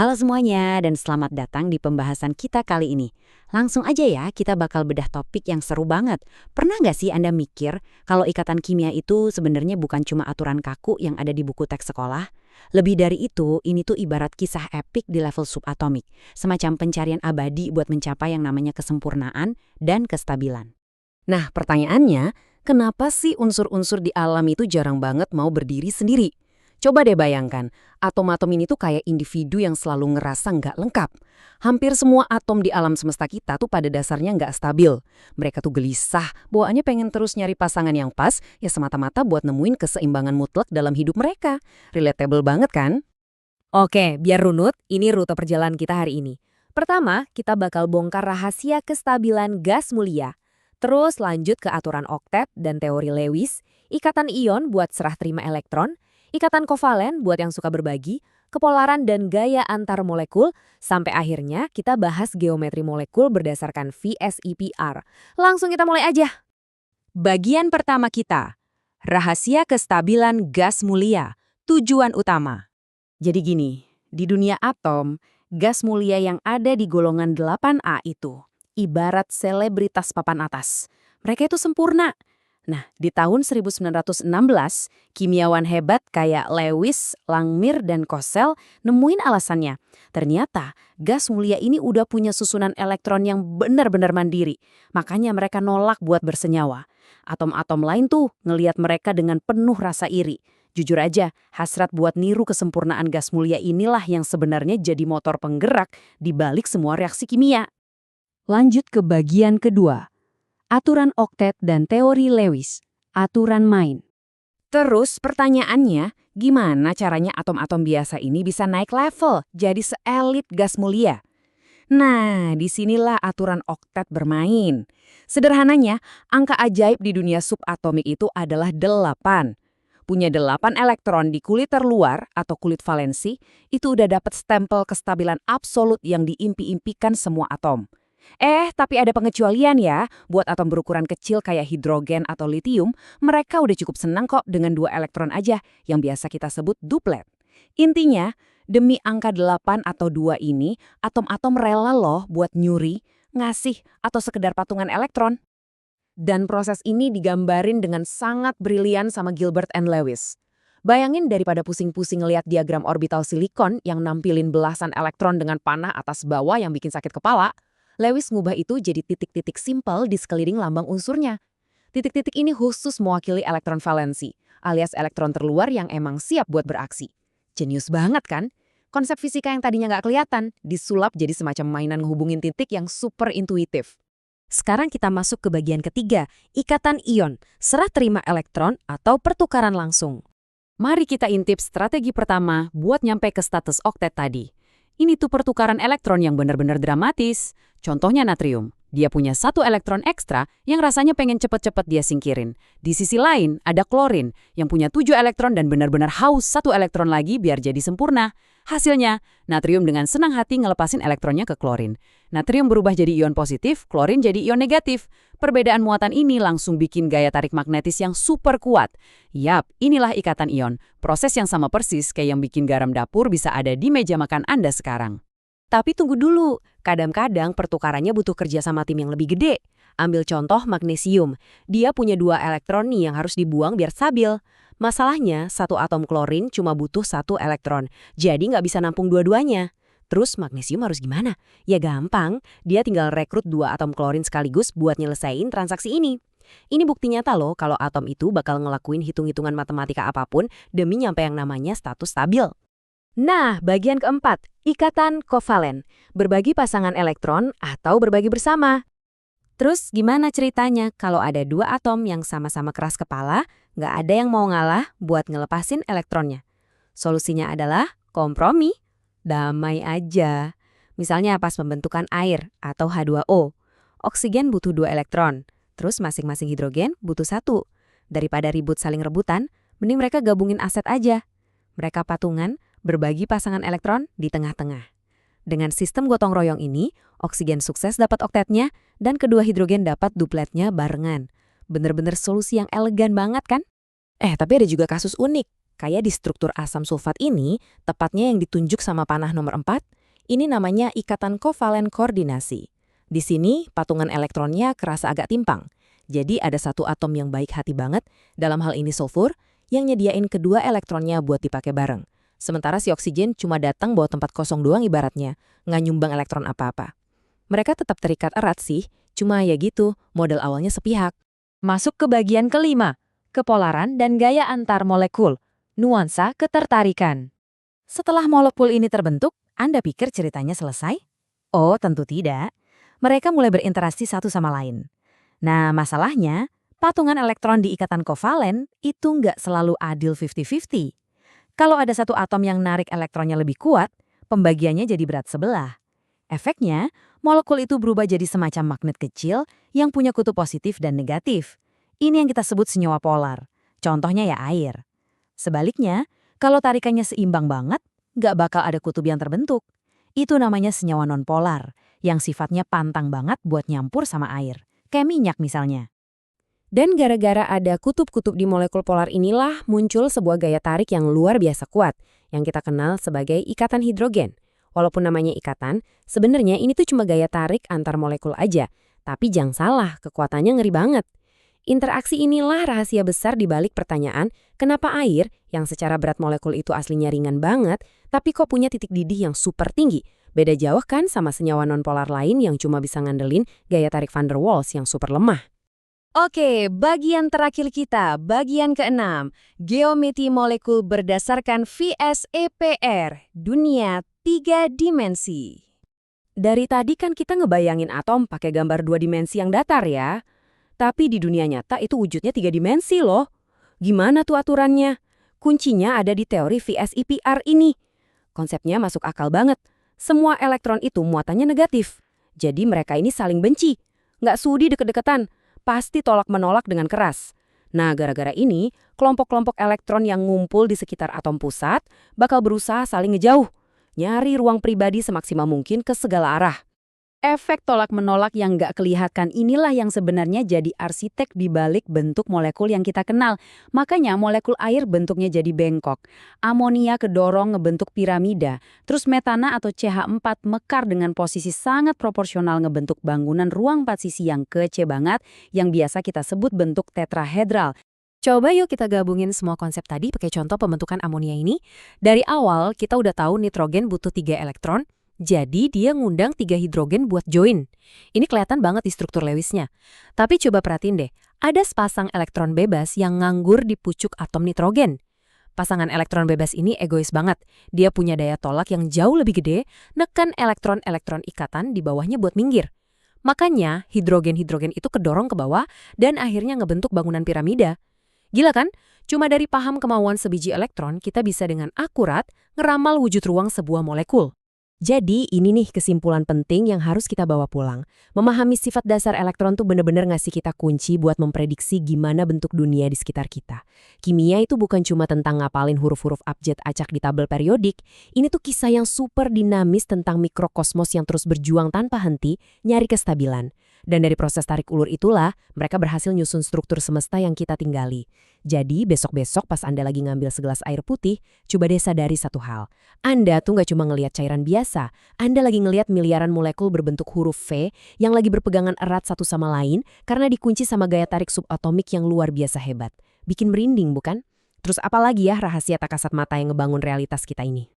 Halo semuanya dan selamat datang di pembahasan kita kali ini. Langsung aja ya, kita bakal bedah topik yang seru banget. Pernah nggak sih Anda mikir kalau ikatan kimia itu sebenarnya bukan cuma aturan kaku yang ada di buku teks sekolah? Lebih dari itu, ini tuh ibarat kisah epik di level subatomik. Semacam pencarian abadi buat mencapai yang namanya kesempurnaan dan kestabilan. Nah, pertanyaannya, kenapa sih unsur-unsur di alam itu jarang banget mau berdiri sendiri? Coba deh bayangkan, atom-atom ini tuh kayak individu yang selalu ngerasa nggak lengkap. Hampir semua atom di alam semesta kita tuh pada dasarnya nggak stabil. Mereka tuh gelisah, bawaannya pengen terus nyari pasangan yang pas, ya semata-mata buat nemuin keseimbangan mutlak dalam hidup mereka. Relatable banget kan? Oke, biar runut, ini rute perjalanan kita hari ini. Pertama, kita bakal bongkar rahasia kestabilan gas mulia. Terus lanjut ke aturan oktet dan teori Lewis, ikatan ion buat serah terima elektron, ikatan kovalen buat yang suka berbagi, kepolaran dan gaya antar molekul, sampai akhirnya kita bahas geometri molekul berdasarkan VSEPR. Langsung kita mulai aja. Bagian pertama kita, rahasia kestabilan gas mulia, tujuan utama. Jadi gini, di dunia atom, gas mulia yang ada di golongan 8A itu ibarat selebritas papan atas. Mereka itu sempurna. Nah, di tahun 1916, kimiawan hebat kayak Lewis, Langmuir, dan Kossel nemuin alasannya. Ternyata, gas mulia ini udah punya susunan elektron yang benar-benar mandiri. Makanya mereka nolak buat bersenyawa. Atom-atom lain tuh ngelihat mereka dengan penuh rasa iri. Jujur aja, hasrat buat niru kesempurnaan gas mulia inilah yang sebenarnya jadi motor penggerak di balik semua reaksi kimia. Lanjut ke bagian kedua. Aturan oktet dan teori Lewis. Aturan main. Terus pertanyaannya, gimana caranya atom-atom biasa ini bisa naik level jadi seelit gas mulia? Nah, disinilah aturan oktet bermain. Sederhananya, angka ajaib di dunia subatomik itu adalah 8. Punya 8 elektron di kulit terluar atau kulit valensi, itu udah dapat stempel kestabilan absolut yang diimpi-impikan semua atom. Tapi ada pengecualian ya. Buat atom berukuran kecil kayak hidrogen atau litium, mereka udah cukup senang kok dengan 2 elektron aja, yang biasa kita sebut duplet. Intinya, demi angka 8 atau 2 ini, atom-atom rela loh buat nyuri, ngasih, atau sekedar patungan elektron. Dan proses ini digambarin dengan sangat brilian sama Gilbert and Lewis. Bayangin daripada pusing-pusing ngeliat diagram orbital silikon yang nampilin belasan elektron dengan panah atas bawah yang bikin sakit kepala, Lewis ngubah itu jadi titik-titik simpel di sekeliling lambang unsurnya. Titik-titik ini khusus mewakili elektron valensi, alias elektron terluar yang emang siap buat beraksi. Jenius banget kan? Konsep fisika yang tadinya nggak kelihatan, disulap jadi semacam mainan ngehubungin titik yang super intuitif. Sekarang kita masuk ke bagian ketiga, ikatan ion, serah terima elektron atau pertukaran langsung. Mari kita intip strategi pertama buat nyampe ke status oktet tadi. Ini tuh pertukaran elektron yang benar-benar dramatis. Contohnya natrium. Dia punya 1 elektron ekstra yang rasanya pengen cepet-cepet dia singkirin. Di sisi lain, ada klorin yang punya 7 elektron dan benar-benar haus 1 elektron lagi biar jadi sempurna. Hasilnya, natrium dengan senang hati ngelepasin elektronnya ke klorin. Natrium berubah jadi ion positif, klorin jadi ion negatif. Perbedaan muatan ini langsung bikin gaya tarik magnetis yang super kuat. Yap, inilah ikatan ion. Proses yang sama persis kayak yang bikin garam dapur bisa ada di meja makan Anda sekarang. Tapi tunggu dulu, kadang-kadang pertukarannya butuh kerja sama tim yang lebih gede. Ambil contoh magnesium, dia punya 2 elektron nih yang harus dibuang biar stabil. Masalahnya, 1 atom klorin cuma butuh 1 elektron, jadi nggak bisa nampung dua-duanya. Terus magnesium harus gimana? Ya gampang, dia tinggal rekrut 2 atom klorin sekaligus buat nyelesain transaksi ini. Ini bukti nyata loh kalau atom itu bakal ngelakuin hitung-hitungan matematika apapun demi nyampe yang namanya status stabil. Nah, bagian keempat, ikatan kovalen, berbagi pasangan elektron atau berbagi bersama. Terus gimana ceritanya kalau ada 2 atom yang sama-sama keras kepala, nggak ada yang mau ngalah buat ngelepasin elektronnya? Solusinya adalah kompromi, damai aja. Misalnya pas pembentukan air atau H2O, oksigen butuh 2 elektron, terus masing-masing hidrogen butuh 1. Daripada ribut saling rebutan, mending mereka gabungin aset aja. Mereka patungan, berbagi pasangan elektron di tengah-tengah. Dengan sistem gotong royong ini, oksigen sukses dapat oktetnya dan kedua hidrogen dapat dupletnya barengan. Bener-bener solusi yang elegan banget kan? Tapi ada juga kasus unik. Kayak di struktur asam sulfat ini, tepatnya yang ditunjuk sama panah nomor 4, ini namanya ikatan kovalen koordinasi. Di sini, patungan elektronnya kerasa agak timpang. Jadi ada satu atom yang baik hati banget, dalam hal ini sulfur, yang nyediain kedua elektronnya buat dipakai bareng. Sementara si oksigen cuma datang bawa tempat kosong doang ibaratnya, nggak nyumbang elektron apa-apa. Mereka tetap terikat erat sih, cuma ya gitu, model awalnya sepihak. Masuk ke bagian kelima, kepolaran dan gaya antar molekul. Nuansa ketertarikan. Setelah molekul ini terbentuk, Anda pikir ceritanya selesai? Oh, tentu tidak. Mereka mulai berinteraksi satu sama lain. Nah, masalahnya, patungan elektron di ikatan kovalen itu nggak selalu adil 50-50. Kalau ada satu atom yang narik elektronnya lebih kuat, pembagiannya jadi berat sebelah. Efeknya, molekul itu berubah jadi semacam magnet kecil yang punya kutub positif dan negatif. Ini yang kita sebut senyawa polar. Contohnya ya air. Sebaliknya, kalau tarikannya seimbang banget, nggak bakal ada kutub yang terbentuk. Itu namanya senyawa nonpolar, yang sifatnya pantang banget buat nyampur sama air. Kayak minyak misalnya. Dan gara-gara ada kutub-kutub di molekul polar inilah muncul sebuah gaya tarik yang luar biasa kuat, yang kita kenal sebagai ikatan hidrogen. Walaupun namanya ikatan, sebenarnya ini tuh cuma gaya tarik antar molekul aja. Tapi jangan salah, kekuatannya ngeri banget. Interaksi inilah rahasia besar di balik pertanyaan, kenapa air, yang secara berat molekul itu aslinya ringan banget, tapi kok punya titik didih yang super tinggi? Beda jauh kan sama senyawa nonpolar lain yang cuma bisa ngandelin gaya tarik van der Waals yang super lemah. Oke, bagian terakhir kita, bagian keenam. Geometri molekul berdasarkan VSEPR, dunia 3 dimensi. Dari tadi kan kita ngebayangin atom pakai gambar 2 dimensi yang datar ya. Tapi di dunia nyata itu wujudnya 3 dimensi loh. Gimana tuh aturannya? Kuncinya ada di teori VSEPR ini. Konsepnya masuk akal banget. Semua elektron itu muatannya negatif. Jadi mereka ini saling benci. Nggak sudi deket-deketan. Pasti tolak-menolak dengan keras. Nah, gara-gara ini, kelompok-kelompok elektron yang ngumpul di sekitar atom pusat bakal berusaha saling ngejauh. Nyari ruang pribadi semaksimal mungkin ke segala arah. Efek tolak-menolak yang nggak kelihatan inilah yang sebenarnya jadi arsitek di balik bentuk molekul yang kita kenal. Makanya molekul air bentuknya jadi bengkok. Amonia kedorong ngebentuk piramida. Terus metana atau CH4 mekar dengan posisi sangat proporsional ngebentuk bangunan ruang 4 sisi yang kece banget, yang biasa kita sebut bentuk tetrahedral. Coba yuk kita gabungin semua konsep tadi pakai contoh pembentukan amonia ini. Dari awal kita udah tahu nitrogen butuh 3 elektron. Jadi dia ngundang 3 hidrogen buat join. Ini kelihatan banget di struktur Lewisnya. Tapi coba perhatiin deh, ada sepasang elektron bebas yang nganggur di pucuk atom nitrogen. Pasangan elektron bebas ini egois banget. Dia punya daya tolak yang jauh lebih gede, neken elektron-elektron ikatan di bawahnya buat minggir. Makanya hidrogen-hidrogen itu kedorong ke bawah dan akhirnya ngebentuk bangunan piramida. Gila kan? Cuma dari paham kemauan sebiji elektron, kita bisa dengan akurat ngeramal wujud ruang sebuah molekul. Jadi ini nih kesimpulan penting yang harus kita bawa pulang. Memahami sifat dasar elektron tuh bener-bener ngasih kita kunci buat memprediksi gimana bentuk dunia di sekitar kita. Kimia itu bukan cuma tentang ngapalin huruf-huruf abjad acak di tabel periodik. Ini tuh kisah yang super dinamis tentang mikrokosmos yang terus berjuang tanpa henti, nyari kestabilan. Dan dari proses tarik ulur itulah, mereka berhasil nyusun struktur semesta yang kita tinggali. Jadi besok-besok pas Anda lagi ngambil segelas air putih, coba deh sadari satu hal. Anda tuh nggak cuma ngelihat cairan biasa, Anda lagi ngelihat miliaran molekul berbentuk huruf V yang lagi berpegangan erat satu sama lain karena dikunci sama gaya tarik subatomik yang luar biasa hebat. Bikin merinding bukan? Terus apalagi ya rahasia tak kasat mata yang ngebangun realitas kita ini?